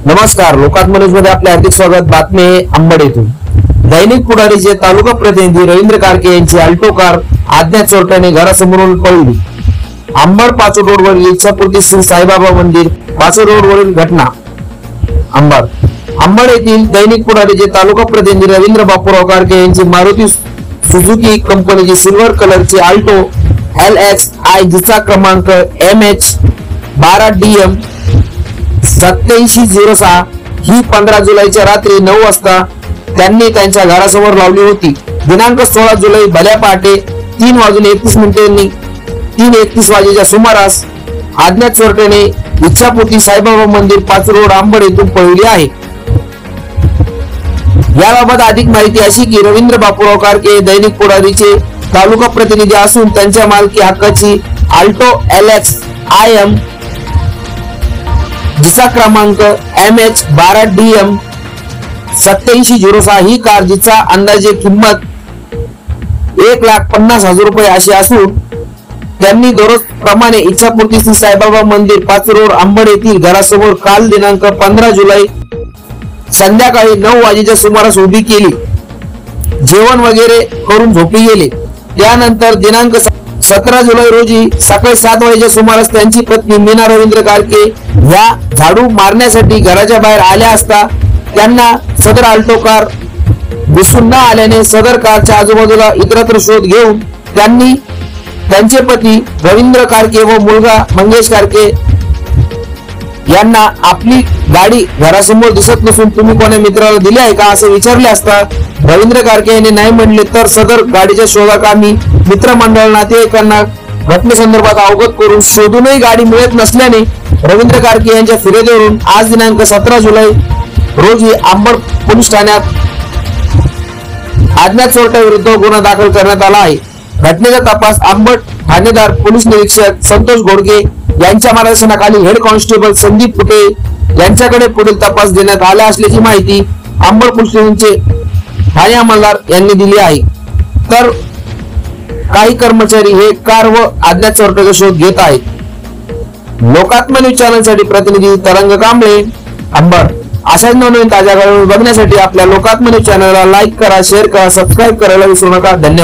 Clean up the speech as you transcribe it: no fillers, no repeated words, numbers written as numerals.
नमस्कार, लोकात्म न्यूज मध्ये आपले हार्दिक स्वागत। बातमी अंबड येथून दैनिक पुढारीचे तालुका प्रतिनिधी रवींद्र कारके यांची अल्टो कार अज्ञात चोरट्याने घरासमोरून पळवली। अंबड पाचोड रोडवरील इच्छापूर्ती श्री साईबाबा मंदिर पाचोड रोडवरील घटना। अंबड येथील दैनिक पुढारीचे तालुका प्रतिनिधी रवींद्र बापूराव कारके यांची मारुती सुझुकी कंपनीची सिल्वर कलरची अल्टो LXI जिचा क्रमांक MH12DM 8706 ही 15 जुलैच्या रात्री 9 वाजता त्यांनी त्यांच्या घरासमोर लावली होती। दिनांक 16 जुलै भल्या पहाटे 3:31 वाजेच्या सुमारास अज्ञात चोरट्याने इच्छापूर्ती साईबाबा मंदिर पाचोड रोड अंबड येथून पळवली आहे। याबाबत अधिक माहिती अशी की रवींद्र बापूराव कारके दैनिक पुढारीचे तालुका प्रतिनिधी असून त्यांच्या मालकी हक्काची अल्टो LXIM जिचा क्रमांक MH12DM 8706 ही कार जिचा अंदाजे किंमत 1,50,000 रुपये अशी असून त्यांनी दररोज प्रमाणे इच्छापूर्ती श्री साईबाबा मंदिर पाचोड रोड अंबड येथील घरासमोर काल दिनांक 15 जुलै संध्याकाळी 9 वाजेच्या सुमारास उभी केली। जेवण वगैरे करून झोपी गेले। त्यानंतर दिनांक 17 जुलै रोजी सकाळी 7 वाजेच्या सुमारास त्यांची पत्नी मीना रवींद्र कारके या झाडू मारण्यासाठी घराच्या बाहेर आल्या असता त्यांना सदर अल्टो कार दिसून न आल्याने सदर कारच्या आजूबाजूला इतरत्र शोध घेऊन त्यांनी त्यांचे पती रवींद्र कारके व मुलगा मंगेश कारके यांना आपली गाडी घरासमोर दिसत नसून तुम्ही कोणा मित्राला दिली आहे का असे विचारले असता रवींद्र कारके यांनी नाही म्हणले तर सदर गाडीच्या शोधाकामी मित्रमंडळ नातेवाईकांना घटनेसंदर्भात अवगत करून शोधूनही गाडी मिळत नसल्याने रवींद्र कारके यांच्या फिर्यादीवरून आज दिनांक 17 जुलै रोजी अंबड पोलीस ठाण्यात अज्ञात चोरट्याविरुद्ध गुन्हा दाखल करण्यात आला आहे। घटनेचा तपास अंबड ठाणेदार पोलीस निरीक्षक संतोष घोडके यांच्या मार्गदर्शनाखाली हेड कॉन्स्टेबल संदीप पुटे यांच्याकडे पुढील तपास देण्यात आला असल्याची माहिती अंबड पोलीस स्टेशनचे ठाणे अंमलदार यांनी दिली आहे। तर काही कर्मचारी हे कार व अज्ञात चोरट्याचा शोध घेत आहेत। लोकात्म न्यूज चॅनल साठी प्रतिनिधी तरंग कांबळे अंबड। अशाच नवनवीन ताज्या घडामोडी बघण्यासाठी आपल्या लोकात्म न्यूज चॅनलला लाईक करा, शेअर करा, सबस्क्राईब करायला विसरू नका। धन्यवाद।